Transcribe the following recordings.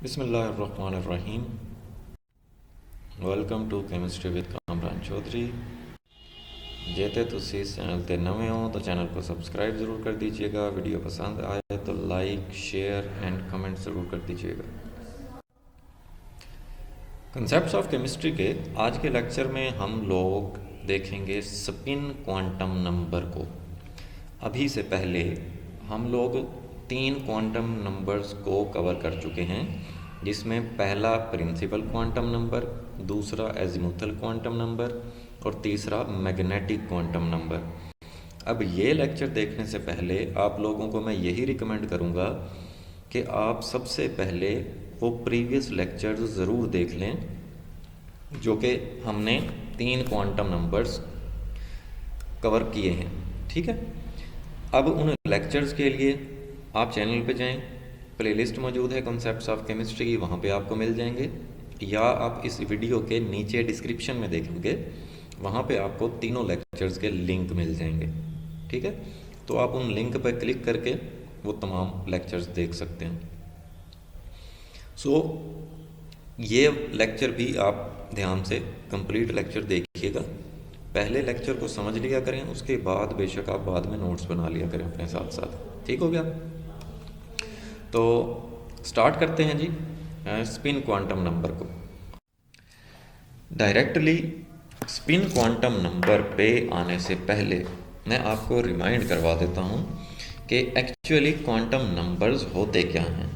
बिस्मिल्लाहिर्रहमानिर्रहीम। Welcome to chemistry with Kamran Chaudhary. जेते तुसी इस चैनल ते नवे हो तो चैनल को सब्सक्राइब ज़रूर कर दीजिएगा। वीडियो पसंद आए तो लाइक शेयर एंड कमेंट ज़रूर कर दीजिएगा। कंसेप्ट्स ऑफ केमिस्ट्री के आज के लेक्चर में हम लोग देखेंगे स्पिन क्वांटम नंबर को। अभी से पहले हम लोग 3 क्वांटम नंबर्स को कवर कर चुके हैं, जिसमें पहला प्रिंसिपल क्वांटम नंबर, दूसरा एजीमुथल क्वांटम नंबर और तीसरा मैग्नेटिक क्वांटम नंबर। अब ये लेक्चर देखने से पहले आप लोगों को मैं यही रिकमेंड करूँगा कि आप सबसे पहले वो प्रीवियस लेक्चर्स ज़रूर देख लें जो कि हमने 3 क्वांटम नंबर्स कवर किए हैं। ठीक है, अब उन लेक्चर्स के लिए आप चैनल पे जाएं, प्लेलिस्ट मौजूद है कॉन्सेप्ट्स ऑफ केमिस्ट्री की, वहाँ पे आपको मिल जाएंगे, या आप इस वीडियो के नीचे डिस्क्रिप्शन में देखेंगे, वहाँ पे आपको तीनों लेक्चर्स के लिंक मिल जाएंगे। ठीक है, तो आप उन लिंक पर क्लिक करके वो तमाम लेक्चर्स देख सकते हैं। ये लेक्चर भी आप ध्यान से कंप्लीट लेक्चर देखिएगा। पहले लेक्चर को समझ लिया करें, उसके बाद बेशक आप बाद में नोट्स बना लिया करें अपने साथ साथ। ठीक हो गया? तो स्टार्ट करते हैं जी स्पिन क्वांटम नंबर को। डायरेक्टली स्पिन क्वांटम नंबर पे आने से पहले मैं आपको रिमाइंड करवा देता हूँ कि एक्चुअली क्वांटम नंबर्स होते क्या हैं।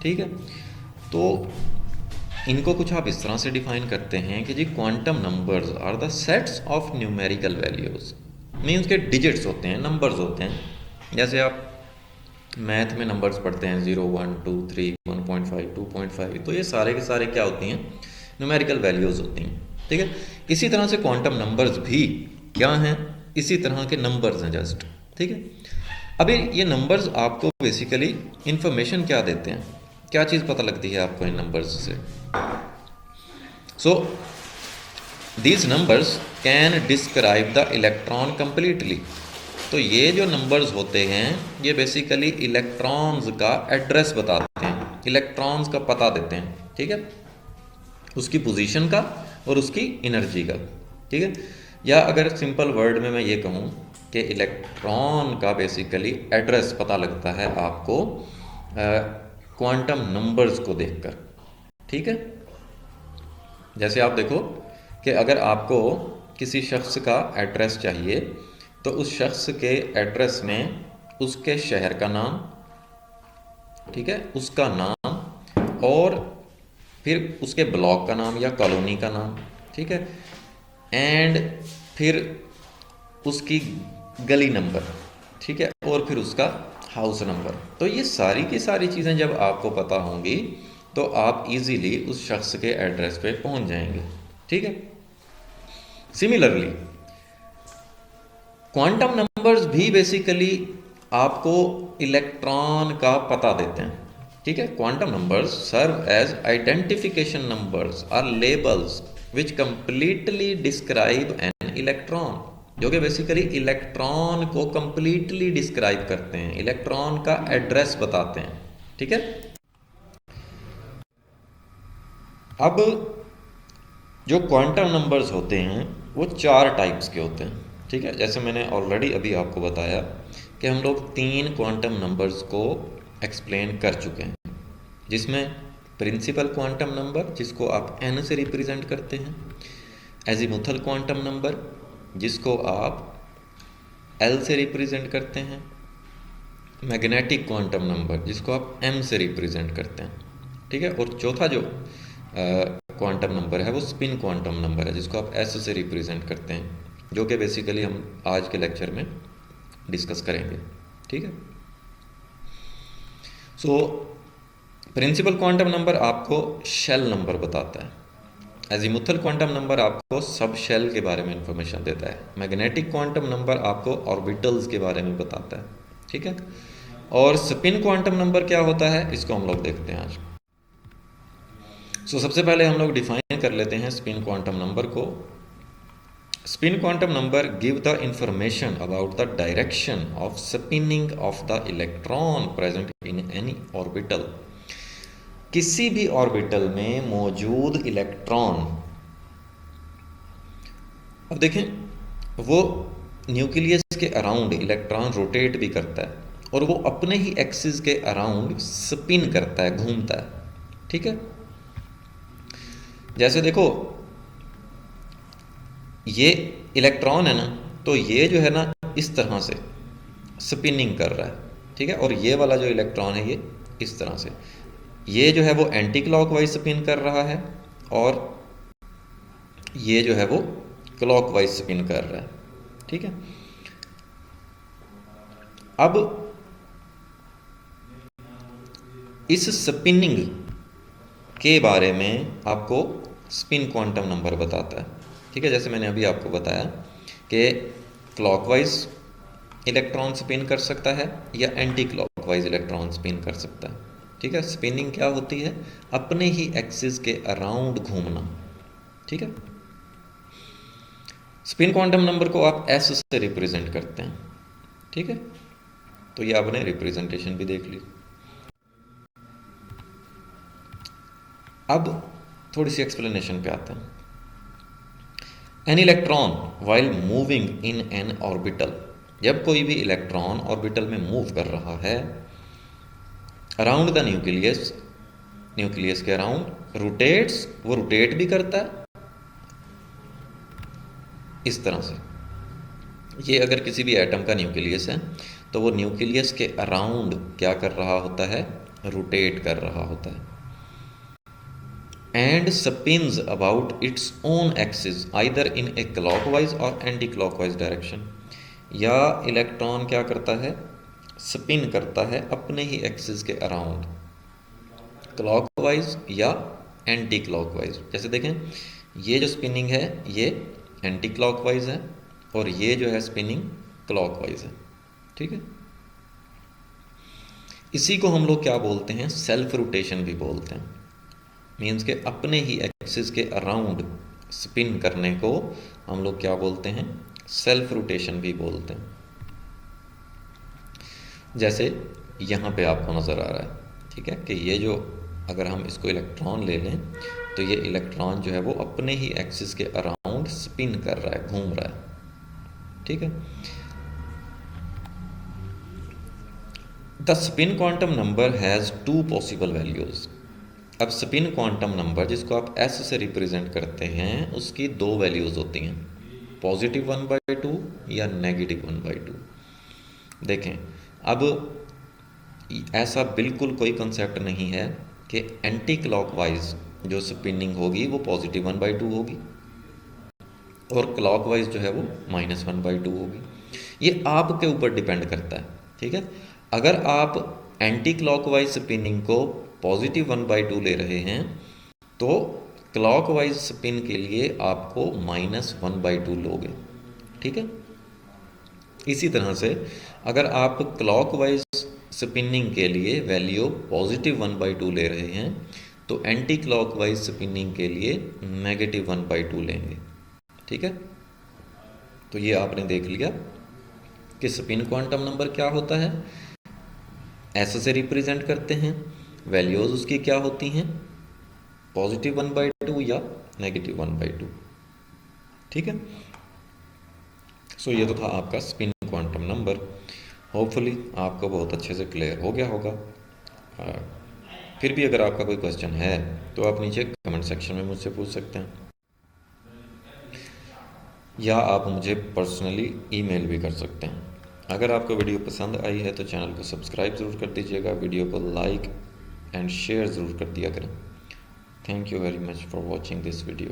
ठीक है, तो इनको कुछ आप इस तरह से डिफाइन करते हैं कि जी quantum numbers are the sets of numerical values, means के डिजिट्स होते हैं, नंबर्स होते हैं। जैसे आप मैथ में नंबर्स पढ़ते हैं 0, 1, 2, 3, 1.5, 2.5, तो ये सारे के सारे क्या होती हैं? न्यूमेरिकल वैल्यूज़ होती हैं। ठीक है, इसी तरह से क्वांटम नंबर्स भी क्या हैं? इसी तरह के नंबर्स हैं जस्ट। ठीक है, अभी ये नंबर्स आपको बेसिकली इंफॉर्मेशन क्या देते हैं? क्या चीज़ पता लगती है आपको इन नंबर्स से? So these numbers can describe the electron completely. तो ये जो नंबर्स होते हैं ये बेसिकली इलेक्ट्रॉन्स का एड्रेस बताते हैं, इलेक्ट्रॉन्स का पता देते हैं। ठीक है, उसकी पोजीशन का और उसकी एनर्जी का। ठीक है, या अगर सिंपल वर्ड में मैं ये कहूँ कि इलेक्ट्रॉन का बेसिकली एड्रेस पता लगता है आपको क्वांटम नंबर्स को देखकर। ठीक है, जैसे आप देखो कि अगर आपको किसी शख्स का एड्रेस चाहिए तो उस शख्स के एड्रेस में उसके शहर का नाम, ठीक है, उसका नाम और फिर उसके ब्लॉक का नाम या कॉलोनी का नाम, ठीक है, एंड फिर उसकी गली नंबर, ठीक है, और फिर उसका हाउस नंबर। तो ये सारी की सारी चीज़ें जब आपको पता होंगी तो आप इजीली उस शख्स के एड्रेस पे पहुंच जाएंगे। ठीक है, सिमिलरली क्वांटम नंबर्स भी बेसिकली आपको इलेक्ट्रॉन का पता देते हैं। ठीक है, quantum numbers serve as identification numbers or labels which completely describe an electron, जो कि बेसिकली इलेक्ट्रॉन को कंप्लीटली डिस्क्राइब करते हैं, इलेक्ट्रॉन का एड्रेस बताते हैं। ठीक है, अब जो क्वांटम नंबर्स होते हैं वो 4 टाइप्स के होते हैं। ठीक है, जैसे मैंने ऑलरेडी अभी आपको बताया कि हम लोग 3 क्वांटम नंबर्स को एक्सप्लेन कर चुके हैं, जिसमें प्रिंसिपल क्वांटम नंबर जिसको आप n से रिप्रेजेंट करते हैं, एजीमुथल क्वांटम नंबर जिसको आप l से रिप्रेजेंट करते हैं, मैग्नेटिक क्वांटम नंबर जिसको आप m से रिप्रेजेंट करते हैं। ठीक है, और चौथा जो क्वांटम नंबर है वो स्पिन क्वांटम नंबर है जिसको आप s से रिप्रेजेंट करते हैं, जो कि बेसिकली हम आज के लेक्चर में डिस्कस करेंगे। ठीक है, सो प्रिंसिपल क्वांटम नंबर आपको शेल नंबर बताता है, एजीमुथल क्वांटम नंबर आपको सब शेल के बारे में इंफॉर्मेशन देता है, मैग्नेटिक क्वांटम नंबर आपको ऑर्बिटल्स के बारे में बताता है। ठीक है, और स्पिन क्वांटम नंबर क्या होता है इसको हम लोग देखते हैं आज। सबसे पहले हम लोग डिफाइन कर लेते हैं स्पिन क्वांटम नंबर को। Spin quantum number give the information about the direction of spinning of the electron present in any orbital. किसी भी ऑर्बिटल में मौजूद इलेक्ट्रॉन, अब देखें, वो न्यूक्लियस के अराउंड इलेक्ट्रॉन रोटेट भी करता है और वो अपने ही एक्सिस के अराउंड स्पिन करता है, घूमता है। ठीक है, जैसे देखो ये इलेक्ट्रॉन है ना, तो ये जो है ना इस तरह से स्पिनिंग कर रहा है। ठीक है, और ये वाला जो इलेक्ट्रॉन है ये इस तरह से, ये जो है वो एंटी क्लॉकवाइज स्पिन कर रहा है और ये जो है वो क्लॉकवाइज स्पिन कर रहा है। ठीक है, अब इस स्पिनिंग के बारे में आपको स्पिन क्वांटम नंबर बताता है। ठीक है, जैसे मैंने अभी आपको बताया कि क्लॉकवाइज इलेक्ट्रॉन स्पिन कर सकता है या एंटी क्लॉकवाइज इलेक्ट्रॉन स्पिन कर सकता है। ठीक है, स्पिनिंग क्या होती है? अपने ही एक्सिस के अराउंड घूमना। ठीक है, स्पिन क्वांटम नंबर को आप एस से रिप्रेजेंट करते हैं। ठीक है, तो ये आपने रिप्रेजेंटेशन भी देख ली। अब थोड़ी सी एक्सप्लेनेशन पे आते हैं। An electron while moving in an orbital, जब कोई भी इलेक्ट्रॉन ऑर्बिटल में मूव कर रहा है अराउंड द न्यूक्लियस, न्यूक्लियस के अराउंड रोटेट्स, वो रोटेट भी करता है इस तरह से। ये अगर किसी भी एटम का न्यूक्लियस है तो वो न्यूक्लियस के अराउंड क्या कर रहा होता है? रोटेट कर रहा होता है। And spins about its own axis either in a clockwise और एंटी क्लॉकवाइज डायरेक्शन, या इलेक्ट्रॉन क्या करता है? स्पिन करता है अपने ही एक्सिस के अराउंड, क्लॉकवाइज या एंटी क्लॉकवाइज। जैसे देखें, ये जो स्पिनिंग है ये एंटी क्लॉकवाइज है और ये जो है स्पिनिंग क्लॉकवाइज है। ठीक है, इसी को हम लोग क्या बोलते हैं? सेल्फ रोटेशन भी बोलते हैं। मीन्स के अपने ही एक्सिस के अराउंड स्पिन करने को हम लोग क्या बोलते हैं? सेल्फ रोटेशन भी बोलते हैं। जैसे यहाँ पे आपको नज़र आ रहा है, ठीक है, कि ये जो, अगर हम इसको इलेक्ट्रॉन ले लें तो ये इलेक्ट्रॉन जो है वो अपने ही एक्सिस के अराउंड स्पिन कर रहा है, घूम रहा है। ठीक है, the spin quantum number has two possible values. अब स्पिन क्वांटम नंबर जिसको आप एस से रिप्रेजेंट करते हैं उसकी दो वैल्यूज़ होती हैं, पॉजिटिव 1/2 या नेगेटिव 1/2। देखें, अब ऐसा बिल्कुल कोई कंसेप्ट नहीं है कि एंटी क्लॉकवाइज जो स्पिनिंग होगी वो पॉजिटिव 1/2 होगी और क्लॉकवाइज जो है वो -1/2 होगी। ये आपके ऊपर डिपेंड करता है। ठीक है, अगर आप एंटी क्लॉकवाइज स्पिनिंग को पॉजिटिव 1/2 ले रहे हैं तो क्लॉकवाइज स्पिन के लिए आपको -1/2 लोगे। ठीक है, इसी तरह से अगर आप क्लॉकवाइज स्पिनिंग के लिए वैल्यू पॉजिटिव 1/2 ले रहे हैं तो एंटी क्लॉकवाइज स्पिनिंग के लिए -1/2 लेंगे। ठीक है, तो ये आपने देख लिया कि स्पिन क्वांटम नंबर क्या होता है, ऐसे से रिप्रेजेंट करते हैं, वैल्यूज़ उसकी क्या होती हैं, पॉजिटिव 1/2 या नेगेटिव 1/2। ठीक है, सो ये तो था आपका स्पिन क्वांटम नंबर। होपफुली आपको बहुत अच्छे से क्लियर हो गया होगा। फिर भी अगर आपका कोई क्वेश्चन है तो आप नीचे कमेंट सेक्शन में मुझसे पूछ सकते हैं या आप मुझे पर्सनली ईमेल भी कर सकते हैं। अगर आपको वीडियो पसंद आई है तो चैनल को सब्सक्राइब ज़रूर कर दीजिएगा, वीडियो को लाइक एंड शेयर ज़रूर कर दिया करें। Thank you very much for watching this video.